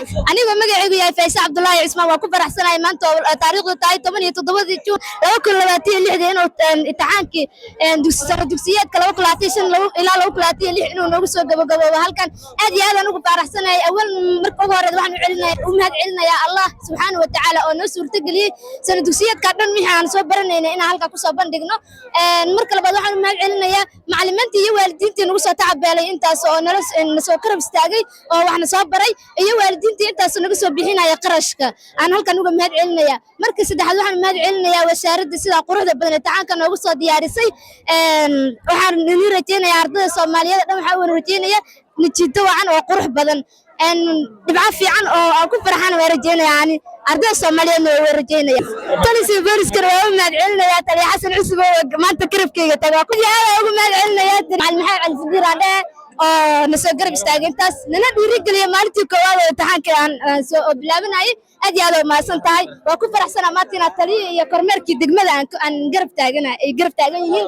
anigoo magacaygu yahay Faysal Cabdullaahi Cismaan waa ku faraxsanahay maanta oo taariikhdu tahay 17 Juun 2026 inuu imtixaankii dugsiyeedka 2025 ilaa 2026 inuu noogu soo gabagaboobo halkan aad iyo aad aan ugu faraxsanahay awal marka ugu horeed waxaan u mahad celinayaa Allah subhanahu wa ta'ala oo noo suurtageliyay sanad dugsiyeedka dhan wixii aan soo baranayna in halka ku soo bandhigno marka labaad waxaan u mahad celinayaa macallimiinta iyo waalidiinta nagu soo tacabeelay intaas oo nala soo karab istaagay oo waxna soo baray iyo waalidiinta intaas naga soo bixinaya qarashka aan halkan uga mahad celinayaa marka saddexaad waxaan mahad celinayaa wasaaradda sida quruxda badan ee tacaanka noogu soo diyaarisay waxaan idin rajaynayaa ardayda Soomaaliyeed dhan waxaan u rajaynayaa natiijo wacan oo qurux badan dhibco fiican oo ku farxaan waan rajaynayaa ardayda Soomaaliyeed waan rajaynayaa talisi bariskana waa u mahad celinayaa taliya xasan cusub oo maanta karabkayga tagaa ku yahay ugu mahad celinayaa macallin maxamed cali sidiiraan oo nasoo garab istaagay intaas nana dhiirigeliya maalintii koowaad ee imtixaanka aan soo bilaabanayay aad iyo aad u mahadsan tahay waa ku faraxsanahay maanta inaad taliya iyo kormeerkii degmada aan garab taagan yihiin